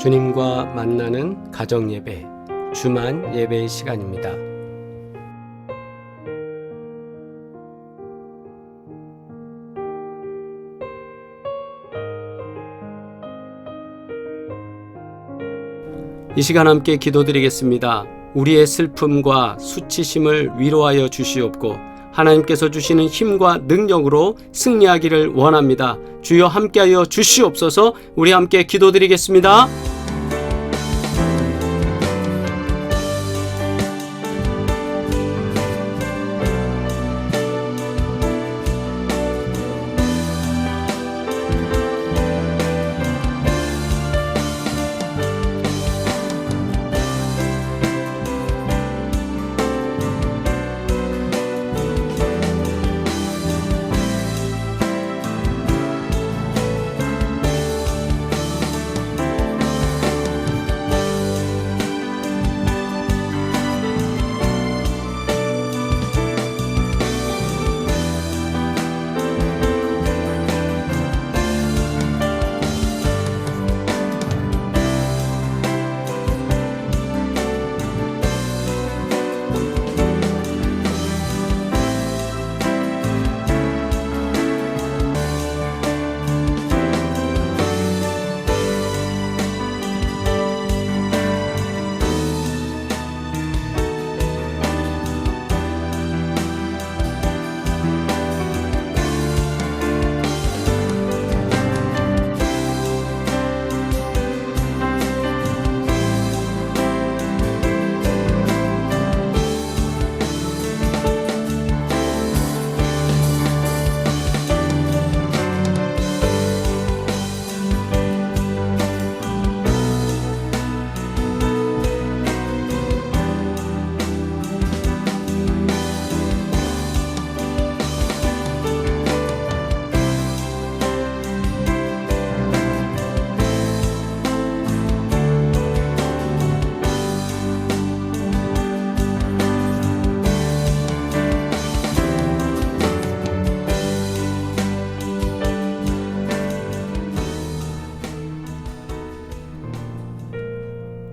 주님과 만나는 가정예배, 주만 예배의 시간입니다. 이 시간 함께 기도드리겠습니다. 우리의 슬픔과 수치심을 위로하여 주시옵고 하나님께서 주시는 힘과 능력으로 승리하기를 원합니다. 주여 함께하여 주시옵소서. 우리 함께 기도드리겠습니다.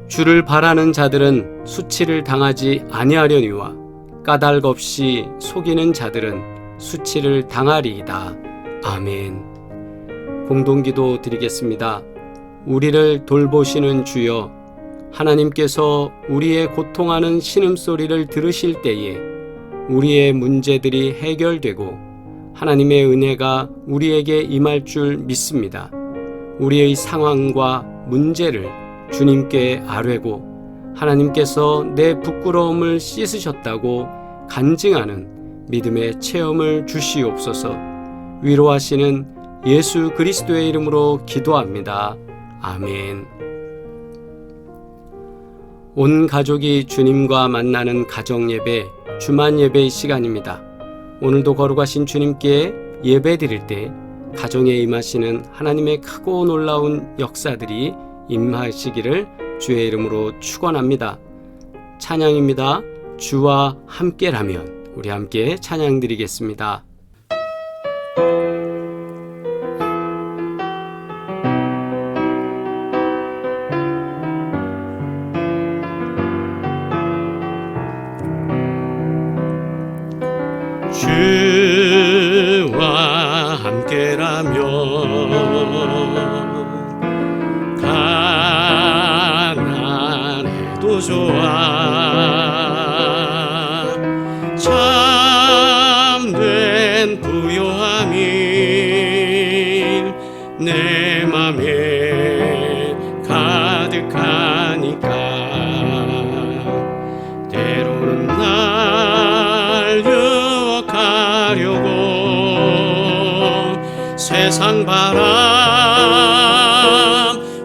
주를 바라는 자들은 수치를 당하지 아니하려니와 까닭 없이 속이는 자들은 수치를 당하리이다. 아멘. 공동기도 드리겠습니다. 우리를 돌보시는 주여, 하나님께서 우리의 고통하는 신음소리를 들으실 때에 우리의 문제들이 해결되고 하나님의 은혜가 우리에게 임할 줄 믿습니다. 우리의 상황과 문제를 주님께 아뢰고 하나님께서 내 부끄러움을 씻으셨다고 간증하는 믿음의 체험을 주시옵소서. 위로하시는 예수 그리스도의 이름으로 기도합니다. 아멘. 온 가족이 주님과 만나는 가정예배, 주만 예배의 시간입니다. 오늘도 거룩하신 주님께 예배 드릴 때 가정에 임하시는 하나님의 크고 놀라운 역사들이 임하시기를 주의 이름으로 축원합니다. 찬양입니다. 주와 함께라면. 우리 함께 찬양 드리겠습니다. 주와 함께라면 가난해도 좋아. 참된 부요함이 내 맘에 가득하니까 때로는 날 유혹하려고 세상 바람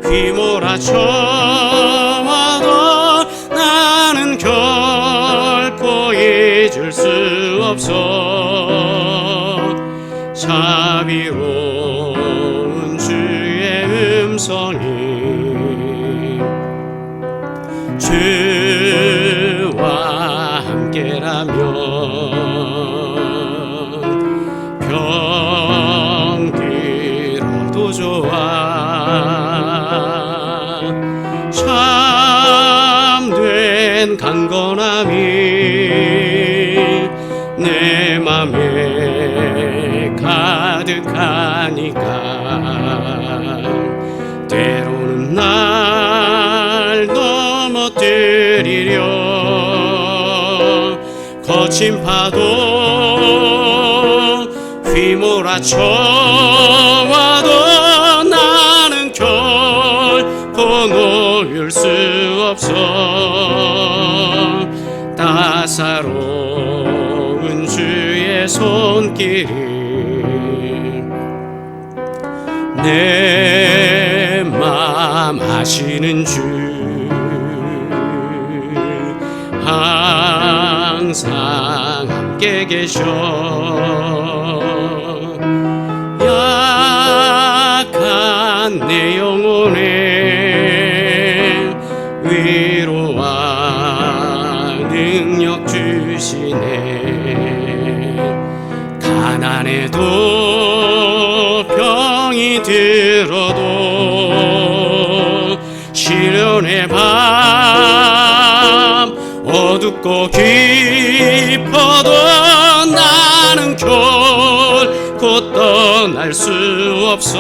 휘몰아쳐와도 나는 결코 잊을 수 없어. 자비로운 주의 음성이 주와 함께라면 병들어도 좋아. 큰 강건함이 내 맘에 가득하니까 때로는 날 넘어뜨리려 거친 파도 휘몰아쳐와도 나는 결코 놓을 수 없어. 따사로운 주의 손길이 내 맘 아시는 주 항상 함께 계셔. 약한 내 영혼에 위로와 능력 주시네. 가난해도 병이 들어도 시련의 밤 어둡고 깊어도 나는 결코 떠날 수 없어.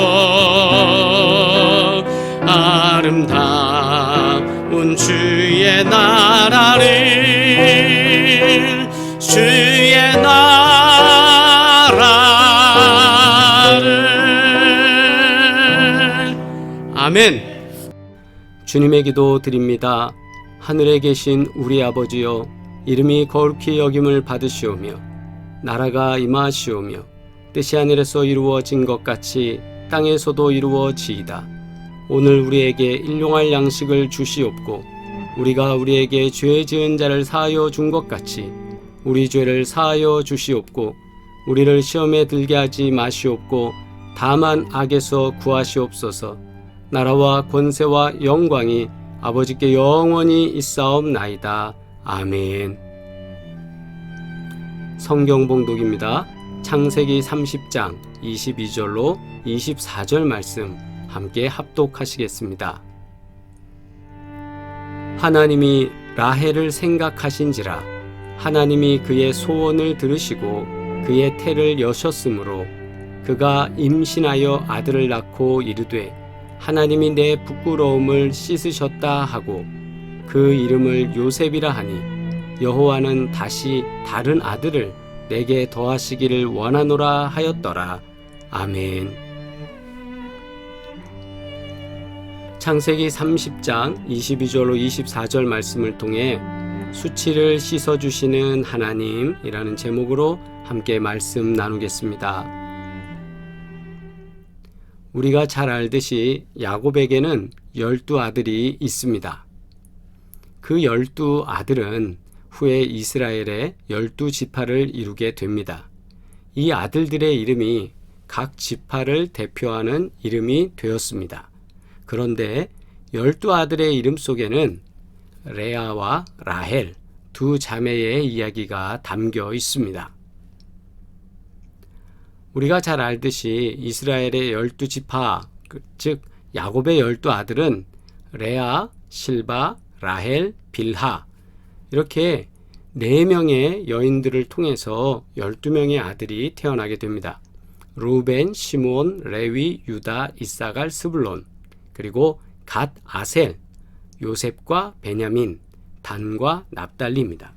아름다운 주의 나라를 주의 나라를 아멘. 주님의 기도 드립니다. 하늘에 계신 우리 아버지여, 이름이 거룩히 여김을 받으시오며 나라가 임하시오며 뜻이 하늘에서 이루어진 것 같이 땅에서도 이루어지이다. 오늘 우리에게 일용할 양식을 주시옵고 우리가 우리에게 죄 지은 자를 사하여 준 것 같이 우리 죄를 사하여 주시옵고 우리를 시험에 들게 하지 마시옵고 다만 악에서 구하시옵소서. 나라와 권세와 영광이 아버지께 영원히 있사옵나이다. 아멘. 성경 봉독입니다. 창세기 30장 22절로 24절 말씀 함께 합독하시겠습니다. 하나님이 라헬을 생각하신지라 하나님이 그의 소원을 들으시고 그의 태를 여셨으므로 그가 임신하여 아들을 낳고 이르되 하나님이 내 부끄러움을 씻으셨다 하고 그 이름을 요셉이라 하니 여호와는 다시 다른 아들을 내게 더하시기를 원하노라 하였더라. 아멘. 창세기 30장 22절로 24절 말씀을 통해 수치를 씻어주시는 하나님이라는 제목으로 함께 말씀 나누겠습니다. 우리가 잘 알듯이 야곱에게는 12아들이 있습니다. 그 12아들은 후에 이스라엘의 12지파를 이루게 됩니다. 이 아들들의 이름이 각 지파를 대표하는 이름이 되었습니다. 그런데 12아들의 이름 속에는 레아와 라헬 두 자매의 이야기가 담겨 있습니다. 우리가 잘 알듯이 이스라엘의 12지파, 즉 야곱의 12아들은 레아, 실바, 라헬, 빌하 이렇게 4명의 여인들을 통해서 12명의 아들이 태어나게 됩니다. 루벤, 시므온, 레위, 유다, 이사갈, 스불론, 그리고 갓, 아셀, 요셉과 베냐민, 단과 납달리입니다.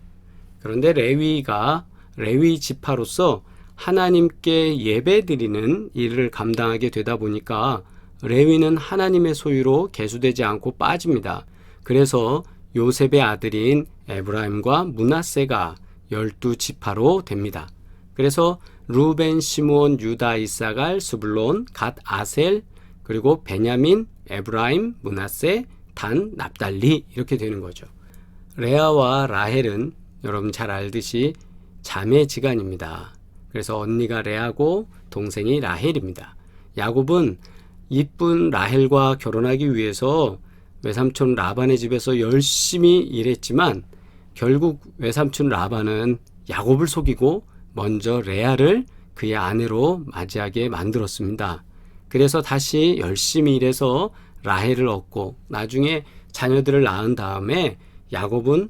그런데 레위가 레위 지파로서 하나님께 예배드리는 일을 감당하게 되다 보니까 레위는 하나님의 소유로 계수되지 않고 빠집니다. 그래서 요셉의 아들인 에브라임과 므낫세가 12지파로 됩니다. 그래서 루벤, 시므온, 유다, 이사갈, 스불론, 갓, 아셀, 그리고 베냐민, 에브라임, 므낫세, 단, 납달리 이렇게 되는 거죠. 레아와 라헬은 여러분 잘 알듯이 자매지간입니다. 그래서 언니가 레아고 동생이 라헬입니다. 야곱은 이쁜 라헬과 결혼하기 위해서 외삼촌 라반의 집에서 열심히 일했지만 결국 외삼촌 라반은 야곱을 속이고 먼저 레아를 그의 아내로 맞이하게 만들었습니다. 그래서 다시 열심히 일해서 라헬을 얻고 나중에 자녀들을 낳은 다음에 야곱은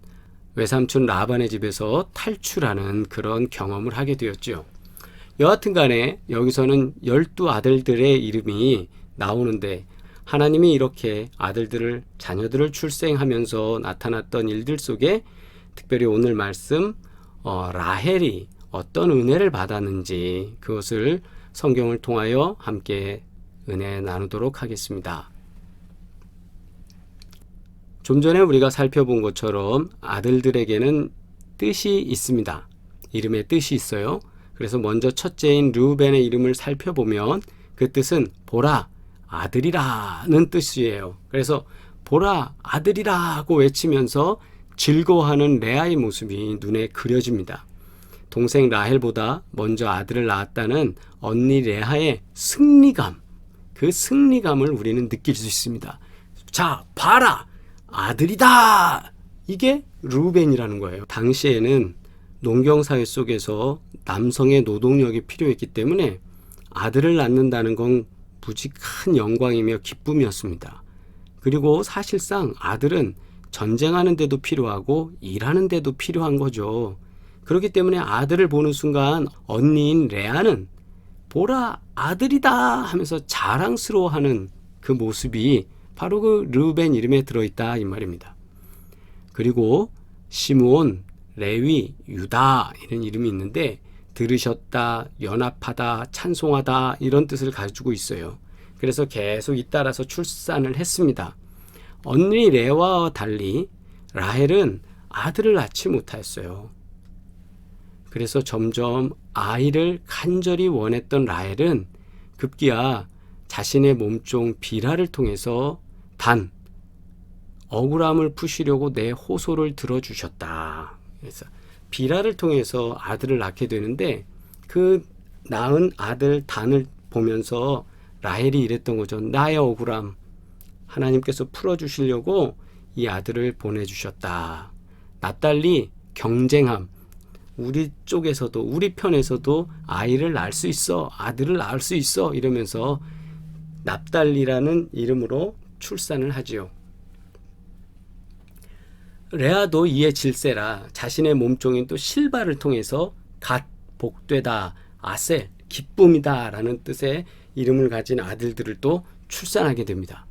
외삼촌 라반의 집에서 탈출하는 그런 경험을 하게 되었죠. 여하튼 간에 여기서는 12아들들의 이름이 나오는데 하나님이 이렇게 자녀들을 출생하면서 나타났던 일들 속에 특별히 오늘 말씀 라헬이 어떤 은혜를 받았는지 그것을 성경을 통하여 함께 은혜 나누도록 하겠습니다. 좀 전에 우리가 살펴본 것처럼 아들들에게는 뜻이 있습니다. 이름에 뜻이 있어요. 그래서 먼저 첫째인 르우벤의 이름을 살펴보면 그 뜻은 보라, 아들이라는 뜻이에요. 그래서 보라, 아들이라고 외치면서 즐거워하는 레아의 모습이 눈에 그려집니다. 동생 라헬보다 먼저 아들을 낳았다는 언니 레아의 승리감, 그 승리감을 우리는 느낄 수 있습니다. 자, 봐라! 아들이다! 이게 르우벤이라는 거예요. 당시에는 농경사회 속에서 남성의 노동력이 필요했기 때문에 아들을 낳는다는 건 무지 큰 영광이며 기쁨이었습니다. 그리고 사실상 아들은 전쟁하는 데도 필요하고 일하는 데도 필요한 거죠. 그렇기 때문에 아들을 보는 순간 언니인 레아는 보라 아들이다 하면서 자랑스러워하는 그 모습이 바로 그 르우벤 이름에 들어있다 이 말입니다. 그리고 시므온, 레위, 유다 이런 이름이 있는데 들으셨다, 연합하다, 찬송하다 이런 뜻을 가지고 있어요. 그래서 계속 잇따라서 출산을 했습니다. 언니 레아와 달리 라헬은 아들을 낳지 못하였어요. 그래서 점점 아이를 간절히 원했던 라헬은 급기야 자신의 몸종 비라를 통해서 단 억울함을 푸시려고 내 호소를 들어주셨다. 그래서 비라를 통해서 아들을 낳게 되는데 그 낳은 아들 단을 보면서 라헬이 이랬던 거죠. 나의 억울함 하나님께서 풀어주시려고 이 아들을 보내주셨다. 납달리 경쟁함, 우리 쪽에서도 우리 편에서도 아이를 낳을 수 있어, 아들을 낳을 수 있어 이러면서 납달리라는 이름으로 출산을 하지요. 레아도 이에 질세라 자신의 몸종인 또 실바를 통해서 갓, 복되다, 아셀, 기쁨이다 라는 뜻의 이름을 가진 아들들을 또 출산하게 됩니다.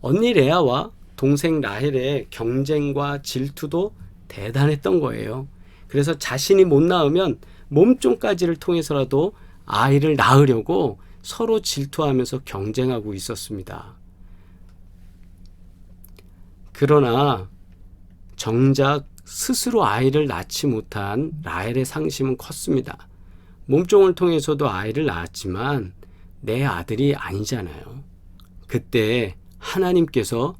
언니 레아와 동생 라헬의 경쟁과 질투도 대단했던 거예요. 그래서 자신이 못 낳으면 몸종까지를 통해서라도 아이를 낳으려고 서로 질투하면서 경쟁하고 있었습니다. 그러나 정작 스스로 아이를 낳지 못한 라헬의 상심은 컸습니다. 몸종을 통해서도 아이를 낳았지만 내 아들이 아니잖아요. 그때 하나님께서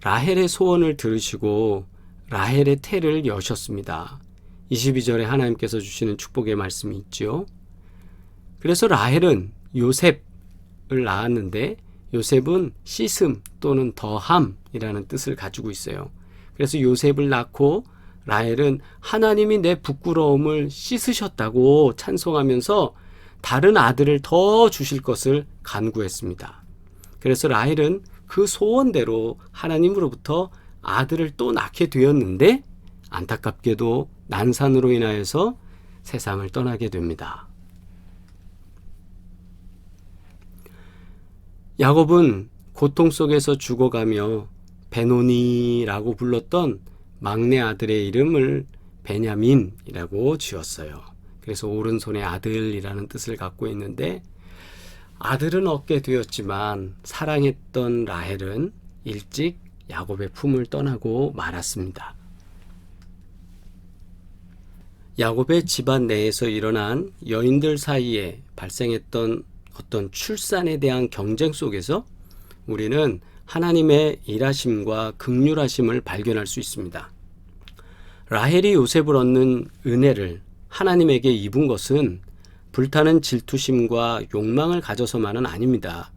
라헬의 소원을 들으시고 라헬의 태를 여셨습니다. 22절에 하나님께서 주시는 축복의 말씀이 있죠. 그래서 라헬은 요셉을 낳았는데 요셉은 씻음 또는 더함이라는 뜻을 가지고 있어요. 그래서 요셉을 낳고 라헬은 하나님이 내 부끄러움을 씻으셨다고 찬송하면서 다른 아들을 더 주실 것을 간구했습니다. 그래서 라헬은 그 소원대로 하나님으로부터 아들을 또 낳게 되었는데 안타깝게도 난산으로 인하여서 세상을 떠나게 됩니다. 야곱은 고통 속에서 죽어가며 베노니라고 불렀던 막내 아들의 이름을 베냐민이라고 지었어요. 그래서 오른손의 아들이라는 뜻을 갖고 있는데 아들은 얻게 되었지만 사랑했던 라헬은 일찍 야곱의 품을 떠나고 말았습니다. 야곱의 집안 내에서 일어난 여인들 사이에 발생했던 어떤 출산에 대한 경쟁 속에서 우리는 하나님의 일하심과 긍휼하심을 발견할 수 있습니다. 라헬이 요셉을 얻는 은혜를 하나님에게 입은 것은 불타는 질투심과 욕망을 가져서만은 아닙니다.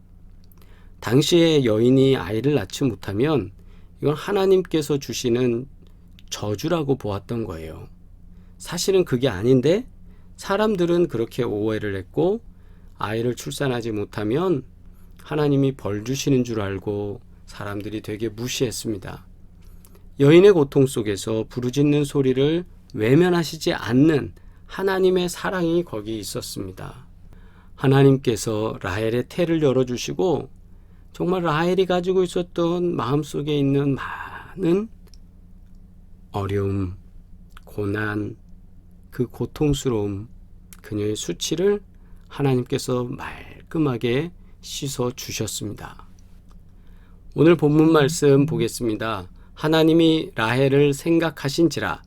당시에 여인이 아이를 낳지 못하면 이건 하나님께서 주시는 저주라고 보았던 거예요. 사실은 그게 아닌데 사람들은 그렇게 오해를 했고 아이를 출산하지 못하면 하나님이 벌 주시는 줄 알고 사람들이 되게 무시했습니다. 여인의 고통 속에서 부르짖는 소리를 외면하시지 않는 하나님의 사랑이 거기 있었습니다. 하나님께서 라헬의 태를 열어주시고 정말 라헬이 가지고 있었던 마음속에 있는 많은 어려움, 고난, 그 고통스러움, 그녀의 수치를 하나님께서 말끔하게 씻어 주셨습니다. 오늘 본문 말씀 보겠습니다. 하나님이 라헬을 생각하신지라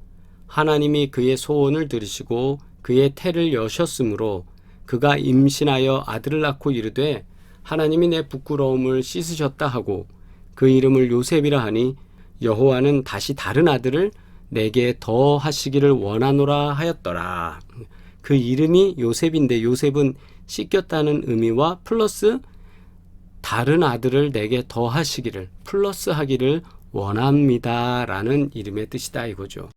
하나님이 그의 소원을 들으시고 그의 태를 여셨으므로 그가 임신하여 아들을 낳고 이르되 하나님이 내 부끄러움을 씻으셨다 하고 그 이름을 요셉이라 하니 여호와는 다시 다른 아들을 내게 더 하시기를 원하노라 하였더라. 그 이름이 요셉인데 요셉은 씻겼다는 의미와 플러스 다른 아들을 내게 더 하시기를 플러스 하기를 원합니다 라는 이름의 뜻이다 이거죠.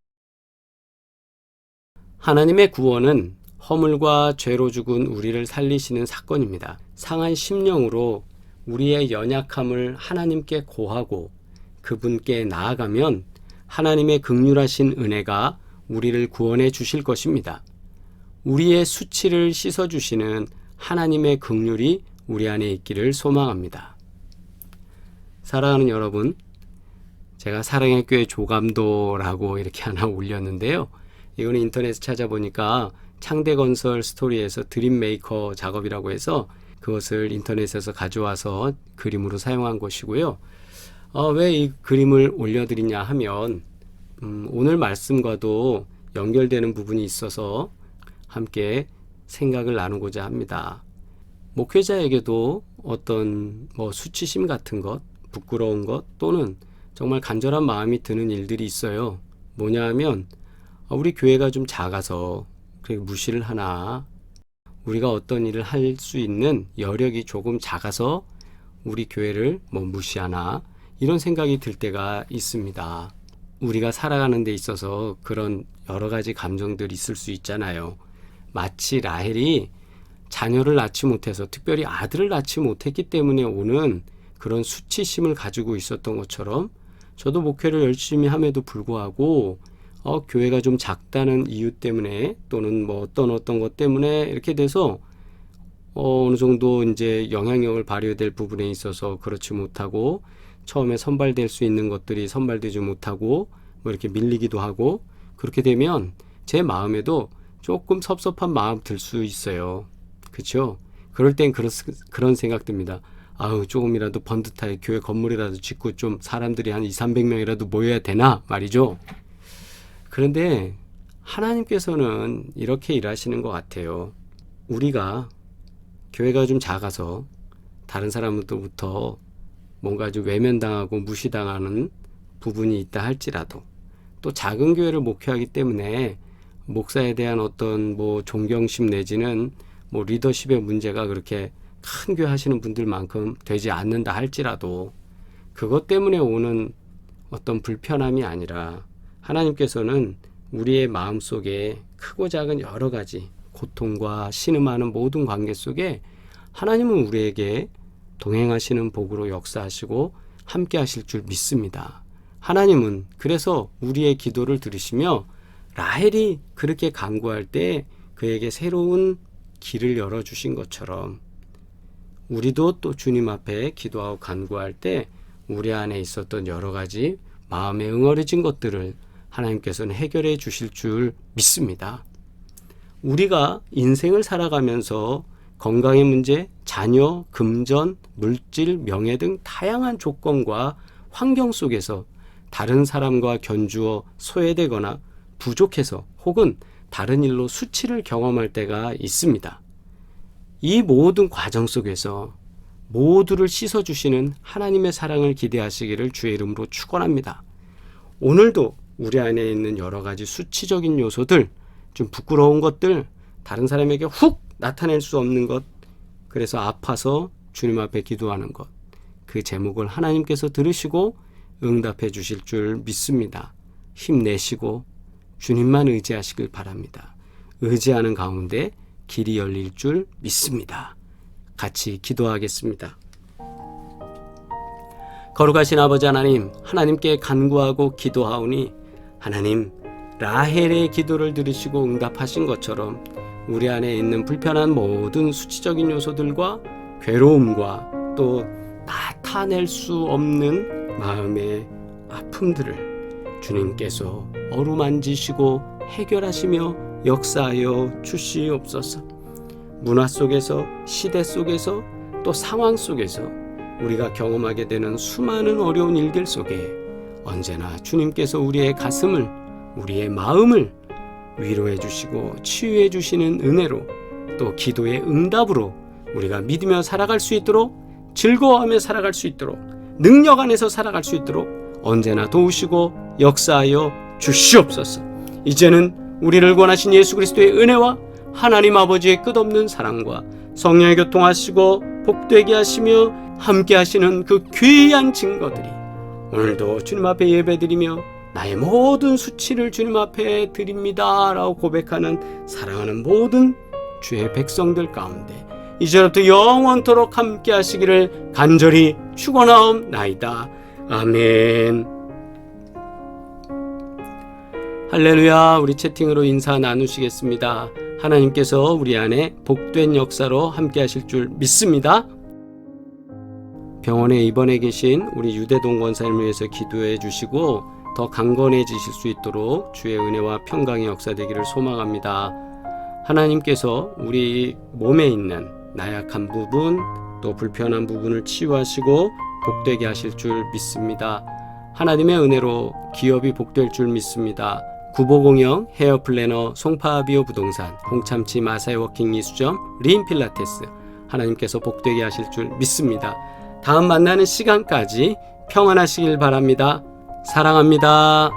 하나님의 구원은 허물과 죄로 죽은 우리를 살리시는 사건입니다. 상한 심령으로 우리의 연약함을 하나님께 고하고 그분께 나아가면 하나님의 긍휼하신 은혜가 우리를 구원해 주실 것입니다. 우리의 수치를 씻어주시는 하나님의 긍휼이 우리 안에 있기를 소망합니다. 사랑하는 여러분, 제가 사랑의 교회 조감도라고 이렇게 하나 올렸는데요. 이거는 인터넷에 찾아보니까 창대건설 스토리에서 드림메이커 작업이라고 해서 그것을 인터넷에서 가져와서 그림으로 사용한 것이고요. 왜 이 그림을 올려드리냐 하면 오늘 말씀과도 연결되는 부분이 있어서 함께 생각을 나누고자 합니다. 목회자에게도 어떤 수치심 같은 것, 부끄러운 것 또는 정말 간절한 마음이 드는 일들이 있어요. 뭐냐 하면 우리 교회가 좀 작아서 무시를 하나, 우리가 어떤 일을 할 수 있는 여력이 조금 작아서 우리 교회를 무시하나 이런 생각이 들 때가 있습니다. 우리가 살아가는 데 있어서 그런 여러 가지 감정들이 있을 수 있잖아요. 마치 라헬이 자녀를 낳지 못해서 특별히 아들을 낳지 못했기 때문에 오는 그런 수치심을 가지고 있었던 것처럼 저도 목회를 열심히 함에도 불구하고 교회가 좀 작다는 이유 때문에 또는 어떤 것 때문에 이렇게 돼서 어느 정도 이제 영향력을 발휘될 부분에 있어서 그렇지 못하고 처음에 선발될 수 있는 것들이 선발되지 못하고 이렇게 밀리기도 하고 그렇게 되면 제 마음에도 조금 섭섭한 마음 들 수 있어요. 그렇죠? 그럴 땐 그런 생각 듭니다. 조금이라도 번듯하게 교회 건물이라도 짓고 좀 사람들이 한 200~300명이라도 모여야 되나 말이죠. 그런데 하나님께서는 이렇게 일하시는 것 같아요. 우리가 교회가 좀 작아서 다른 사람들부터 뭔가 좀 외면당하고 무시당하는 부분이 있다 할지라도 또 작은 교회를 목회하기 때문에 목사에 대한 어떤 존경심 내지는 리더십의 문제가 그렇게 큰 교회 하시는 분들만큼 되지 않는다 할지라도 그것 때문에 오는 어떤 불편함이 아니라 하나님께서는 우리의 마음속에 크고 작은 여러 가지 고통과 신음하는 모든 관계 속에 하나님은 우리에게 동행하시는 복으로 역사하시고 함께 하실 줄 믿습니다. 하나님은 그래서 우리의 기도를 들으시며 라헬이 그렇게 간구할 때 그에게 새로운 길을 열어주신 것처럼 우리도 또 주님 앞에 기도하고 간구할 때 우리 안에 있었던 여러 가지 마음에 응어려진 것들을 하나님께서는 해결해 주실 줄 믿습니다. 우리가 인생을 살아가면서 건강의 문제, 자녀, 금전, 물질, 명예 등 다양한 조건과 환경 속에서 다른 사람과 견주어 소외되거나 부족해서 혹은 다른 일로 수치를 경험할 때가 있습니다. 이 모든 과정 속에서 모두를 씻어주시는 하나님의 사랑을 기대하시기를 주의 이름으로 축원합니다. 오늘도 우리 안에 있는 여러 가지 수치적인 요소들, 좀 부끄러운 것들, 다른 사람에게 훅 나타낼 수 없는 것, 그래서 아파서 주님 앞에 기도하는 것, 그 제목을 하나님께서 들으시고 응답해 주실 줄 믿습니다. 힘내시고 주님만 의지하시길 바랍니다. 의지하는 가운데 길이 열릴 줄 믿습니다. 같이 기도하겠습니다. 거룩하신 아버지 하나님, 하나님께 간구하고 기도하오니 하나님, 라헬의 기도를 들으시고 응답하신 것처럼 우리 안에 있는 불편한 모든 수치적인 요소들과 괴로움과 또 나타낼 수 없는 마음의 아픔들을 주님께서 어루만지시고 해결하시며 역사하여 주시옵소서. 문화 속에서, 시대 속에서, 또 상황 속에서 우리가 경험하게 되는 수많은 어려운 일들 속에 언제나 주님께서 우리의 가슴을, 우리의 마음을 위로해 주시고 치유해 주시는 은혜로, 또 기도의 응답으로 우리가 믿으며 살아갈 수 있도록, 즐거워하며 살아갈 수 있도록, 능력 안에서 살아갈 수 있도록 언제나 도우시고 역사하여 주시옵소서. 이제는 우리를 구원하신 예수 그리스도의 은혜와 하나님 아버지의 끝없는 사랑과 성령의 교통하시고 복되게 하시며 함께 하시는 그 귀한 증거들이 오늘도 주님 앞에 예배드리며 나의 모든 수치를 주님 앞에 드립니다 라고 고백하는 사랑하는 모든 주의 백성들 가운데 이제부터 영원토록 함께 하시기를 간절히 축원하옵나이다. 아멘. 할렐루야. 우리 채팅으로 인사 나누시겠습니다. 하나님께서 우리 안에 복된 역사로 함께 하실 줄 믿습니다. 병원에 입원해 계신 우리 유대동 권사님을 위해서 기도해 주시고 더 강건해지실 수 있도록 주의 은혜와 평강의 역사되기를 소망합니다. 하나님께서 우리 몸에 있는 나약한 부분 또 불편한 부분을 치유하시고 복되게 하실 줄 믿습니다. 하나님의 은혜로 기업이 복될 줄 믿습니다. 구보공영, 헤어플래너, 송파비오 부동산, 홍참치 마사이 워킹 미수점, 린 필라테스 하나님께서 복되게 하실 줄 믿습니다. 다음 만나는 시간까지 평안하시길 바랍니다. 사랑합니다.